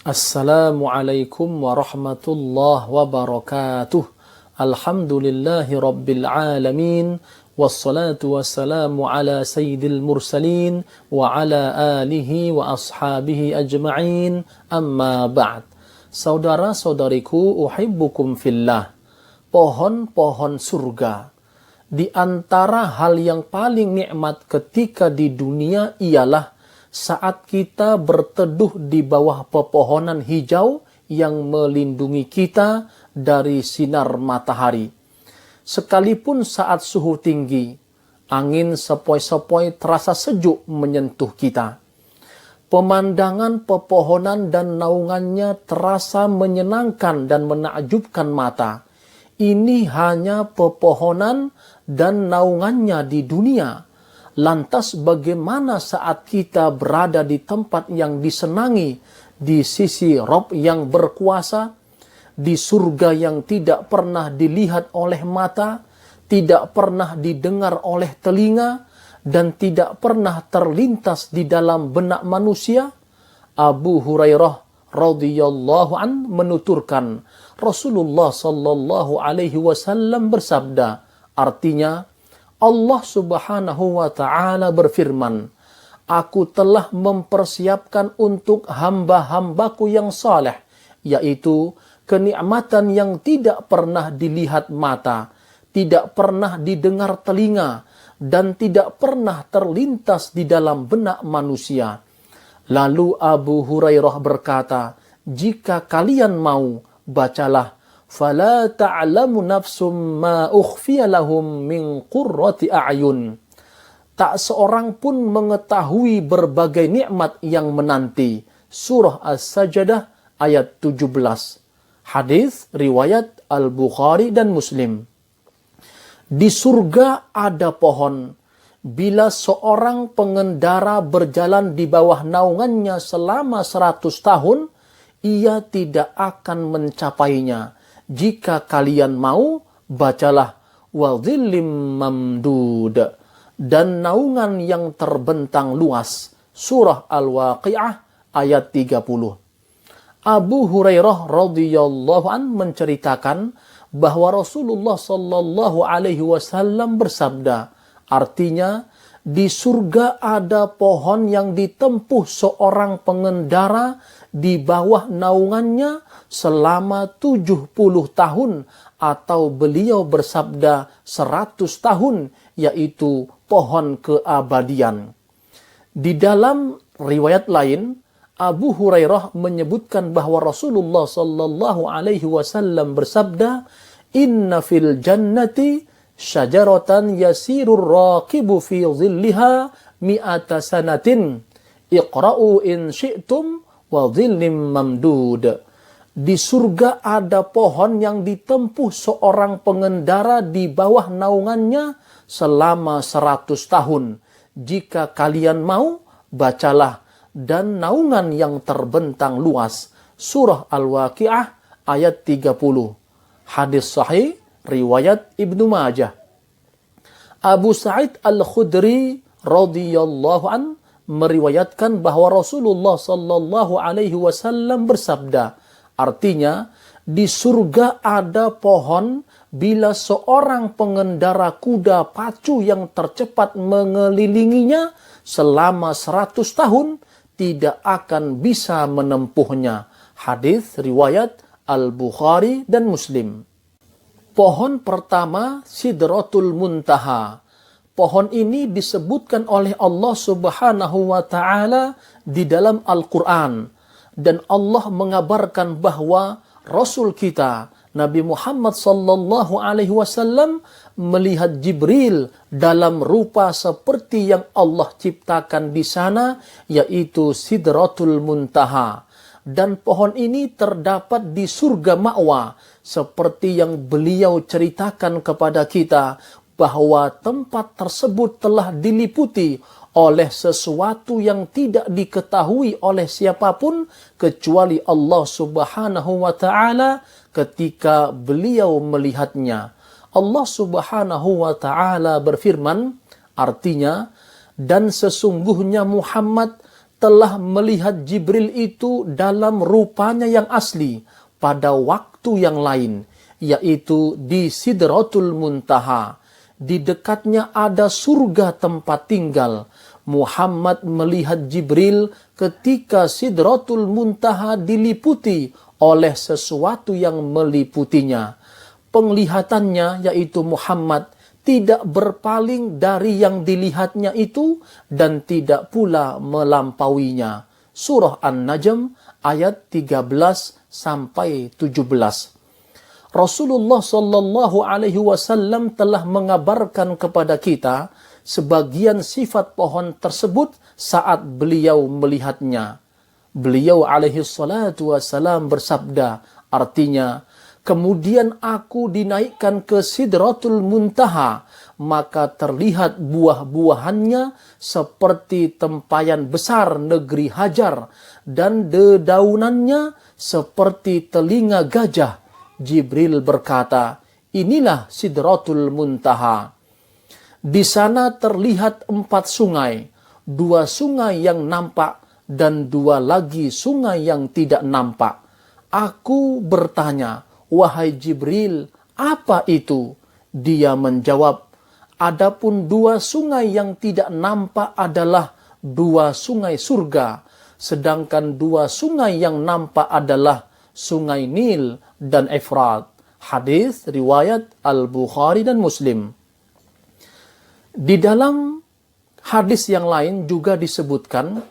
Assalamualaikum warahmatullahi wabarakatuh. Alhamdulillahi rabbil alamin. Wassalatu wassalamu ala sayyidil mursalin wa ala alihi wa ashabihi ajma'in. Amma ba'd. Saudara-saudariku, uhibbukum fillah. Pohon-pohon surga. Di antara hal yang paling nikmat ketika di dunia ialah saat kita berteduh di bawah pepohonan hijau yang melindungi kita dari sinar matahari. Sekalipun saat suhu tinggi, angin sepoi-sepoi terasa sejuk menyentuh kita. Pemandangan pepohonan dan naungannya terasa menyenangkan dan menakjubkan mata. Ini hanya pepohonan dan naungannya di dunia. Lantas bagaimana saat kita berada di tempat yang disenangi, di sisi Rabb yang berkuasa, di surga yang tidak pernah dilihat oleh mata, tidak pernah didengar oleh telinga, dan tidak pernah terlintas di dalam benak manusia? Abu Hurairah radhiyallahu an menuturkan, Rasulullah sallallahu alaihi wasallam bersabda, artinya, Allah subhanahu wa ta'ala berfirman, Aku telah mempersiapkan untuk hamba-hambaku yang saleh, yaitu kenikmatan yang tidak pernah dilihat mata, tidak pernah didengar telinga, dan tidak pernah terlintas di dalam benak manusia. Lalu Abu Hurairah berkata, jika kalian mau, bacalah, فَلَا تَعْلَمُ نَفْسٌ مَا أُخْفِيَ لَهُمْ مِنْ قُرَّةِ أَعْيُنٍ. Tak seorang pun mengetahui berbagai nikmat yang menanti. Surah As-Sajdah ayat 17. Hadis riwayat Al-Bukhari dan Muslim. Di surga ada pohon. Bila seorang pengendara berjalan di bawah naungannya selama 100 tahun, ia tidak akan mencapainya. Jika kalian mau, bacalah wa dhillim mamdud, dan naungan yang terbentang luas. Surah Al-Waqi'ah ayat 30. Abu Hurairah radhiyallahu an menceritakan bahwa Rasulullah sallallahu alaihi wasallam bersabda, artinya di surga ada pohon yang ditempuh seorang pengendara di bawah naungannya selama 70 tahun, atau beliau bersabda 100 tahun, yaitu pohon keabadian. Di dalam riwayat lain, Abu Hurairah menyebutkan bahwa Rasulullah sallallahu alaihi wasallam bersabda, Inna fil jannati syajaratan yasirur raqibu fi dhilliha mi'ata sanatin. Iqra'u in syi'tum wa dhillim mamdud. Di surga ada pohon yang ditempuh seorang pengendara di bawah naungannya selama 100 tahun. Jika kalian mau, bacalah, dan naungan yang terbentang luas. Surah Al-Waqi'ah ayat 30. Hadis sahih riwayat Ibnu Majah. Abu Sa'id Al-Khudri radhiyallahu an meriwayatkan bahwa Rasulullah sallallahu alaihi wasallam bersabda, artinya di surga ada pohon bila seorang pengendara kuda pacu yang tercepat mengelilinginya selama 100 tahun tidak akan bisa menempuhnya. Hadis riwayat Al-Bukhari dan Muslim. Pohon pertama Sidratul Muntaha. Pohon ini disebutkan oleh Allah Subhanahu wa ta'ala di dalam Al-Quran. Dan Allah mengabarkan bahwa Rasul kita, Nabi Muhammad sallallahu alaihi wasallam, melihat Jibril dalam rupa seperti yang Allah ciptakan di sana, yaitu Sidratul Muntaha. Dan pohon ini terdapat di surga Ma'wa, seperti yang beliau ceritakan kepada kita, bahwa tempat tersebut telah diliputi oleh sesuatu yang tidak diketahui oleh siapapun kecuali Allah Subhanahu wa ta'ala ketika beliau melihatnya. Allah Subhanahu wa ta'ala berfirman, artinya, dan sesungguhnya Muhammad telah melihat Jibril itu dalam rupanya yang asli pada waktu yang lain, yaitu di Sidratul Muntaha. Di dekatnya ada surga tempat tinggal. Muhammad melihat Jibril ketika Sidratul Muntaha diliputi oleh sesuatu yang meliputinya. Penglihatannya, yaitu Muhammad, tidak berpaling dari yang dilihatnya itu dan tidak pula melampauinya. Surah An-Najm ayat 13 sampai 17. Rasulullah Shallallahu Alaihi Wasallam telah mengabarkan kepada kita sebagian sifat pohon tersebut saat beliau melihatnya. Beliau alaihi salatu wassalam bersabda, artinya, kemudian aku dinaikkan ke Sidratul Muntaha, maka terlihat buah-buahannya seperti tempayan besar negeri Hajar dan dedaunannya seperti telinga gajah. Jibril berkata, inilah Sidratul Muntaha. Di sana terlihat 4 sungai, 2 sungai yang nampak dan 2 lagi sungai yang tidak nampak. Aku bertanya, wahai Jibril, apa itu? Dia menjawab, adapun 2 sungai yang tidak nampak adalah 2 sungai surga, sedangkan 2 sungai yang nampak adalah sungai Nil dan Efrat. Hadis riwayat Al-Bukhari dan Muslim. Di dalam hadis yang lain juga disebutkan,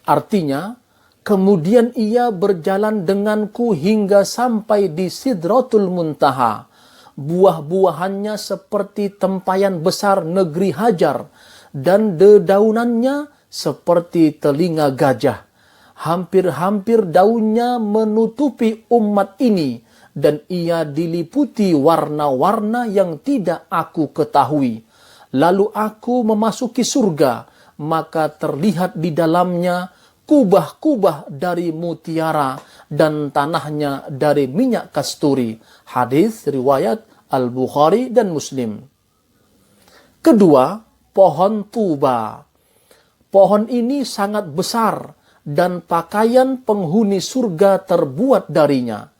artinya, kemudian ia berjalan denganku hingga sampai di Sidratul Muntaha. Buah-buahannya seperti tempayan besar negeri Hajar dan dedaunannya seperti telinga gajah. Hampir-hampir daunnya menutupi umat ini dan ia diliputi warna-warna yang tidak aku ketahui. Lalu aku memasuki surga, maka terlihat di dalamnya kubah-kubah dari mutiara dan tanahnya dari minyak kasturi. Hadis riwayat Al-Bukhari dan Muslim. Kedua, pohon tuba. Pohon ini sangat besar dan pakaian penghuni surga terbuat darinya.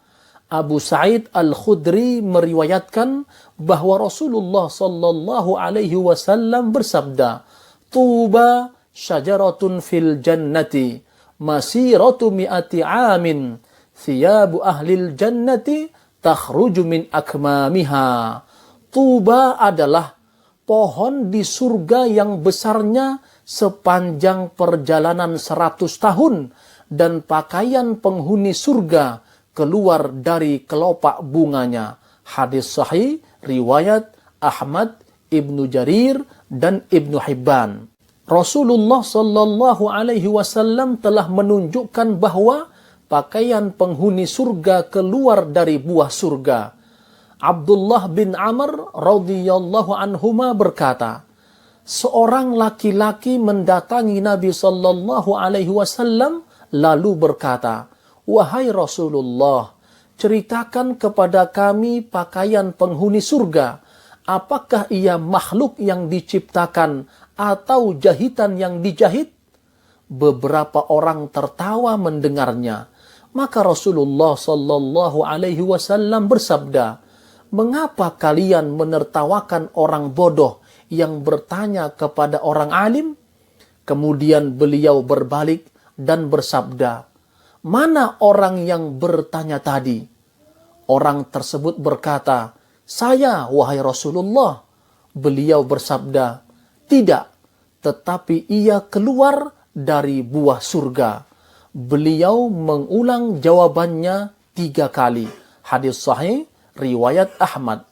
Abu Sa'id Al-Khudri meriwayatkan bahwa Rasulullah Sallallahu Alaihi Wasallam bersabda, Tuba syajaratun fil jannati masiratu mi'ati amin thiyabu ahlil jannati takhruju min akmamiha. Tuba adalah pohon di surga yang besarnya sepanjang perjalanan 100 tahun dan pakaian penghuni surga keluar dari kelopak bunganya. Hadis sahih riwayat Ahmad, Ibnu Jarir dan Ibnu Hibban. Rasulullah Sallallahu Alaihi Wasallam telah menunjukkan bahwa pakaian penghuni surga keluar dari buah surga. Abdullah bin Amr radhiyallahu anhuma berkata, seorang laki-laki mendatangi Nabi Sallallahu Alaihi Wasallam lalu berkata, wahai Rasulullah, ceritakan kepada kami pakaian penghuni surga. Apakah ia makhluk yang diciptakan atau jahitan yang dijahit? Beberapa orang tertawa mendengarnya. Maka Rasulullah Sallallahu Alaihi Wasallam bersabda, mengapa kalian menertawakan orang bodoh yang bertanya kepada orang alim? Kemudian beliau berbalik dan bersabda, mana orang yang bertanya tadi? Orang tersebut berkata, saya, wahai Rasulullah. Beliau bersabda, tidak, tetapi ia keluar dari buah surga. Beliau mengulang jawabannya 3 kali. Hadis sahih riwayat Ahmad.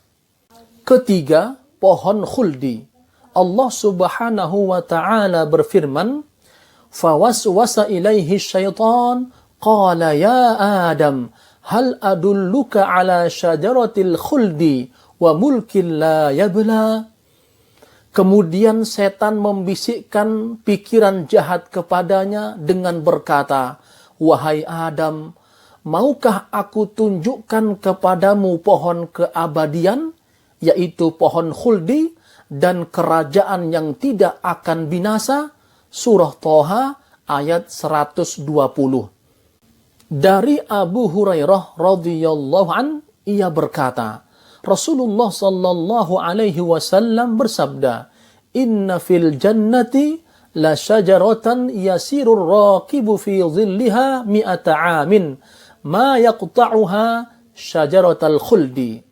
Ketiga, pohon khuldi. Allah Subhanahu wa ta'ala berfirman, fawaswasa ilaihi syaitan qala ya Adam hal adulluka ala syajaratil khuldi wa mulkin la yabla. Kemudian setan membisikkan pikiran jahat kepadanya dengan berkata, wahai Adam, maukah aku tunjukkan kepadamu pohon keabadian, yaitu pohon khuldi dan kerajaan yang tidak akan binasa? Surah Thaha ayat 120. Dari Abu Hurairah radhiyallahu an, ia berkata, Rasulullah sallallahu alaihi wasallam bersabda, "Inna fil jannati la syajaratan yasirur raqibu fi dhilliha mi'ata amin, ma yaqta'uha syajaratal khuldi."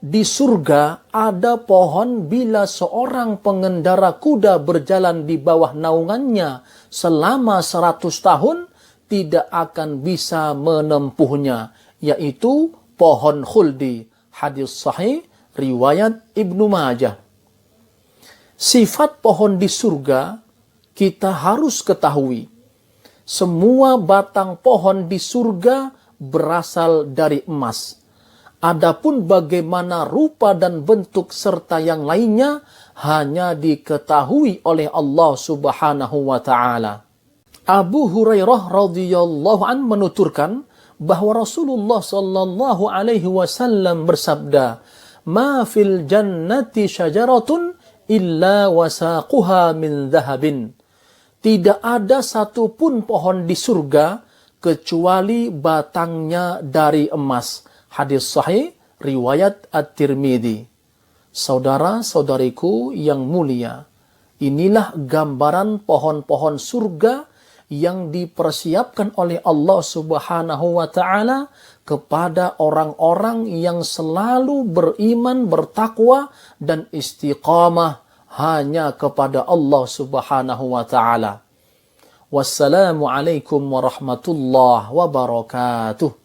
Di surga ada pohon bila seorang pengendara kuda berjalan di bawah naungannya selama 100 tahun, tidak akan bisa menempuhnya, yaitu pohon khuldi. Hadis sahih riwayat Ibnu Majah. Sifat pohon di surga kita harus ketahui. Semua batang pohon di surga berasal dari emas. Adapun bagaimana rupa dan bentuk serta yang lainnya hanya diketahui oleh Allah Subhanahu wa taala. Abu Hurairah radhiyallahu an menuturkan bahwa Rasulullah sallallahu alaihi wasallam bersabda, "Ma fil jannati syajaratun illa wasaquha min dhahabin." Tidak ada satupun pohon di surga kecuali batangnya dari emas. Hadis sahih riwayat At-Tirmidzi. Saudara-saudariku yang mulia, inilah gambaran pohon-pohon surga yang dipersiapkan oleh Allah Subhanahu wa taala kepada orang-orang yang selalu beriman, bertakwa dan istiqamah hanya kepada Allah Subhanahu wa taala. Wassalamualaikum warahmatullahi wabarakatuh.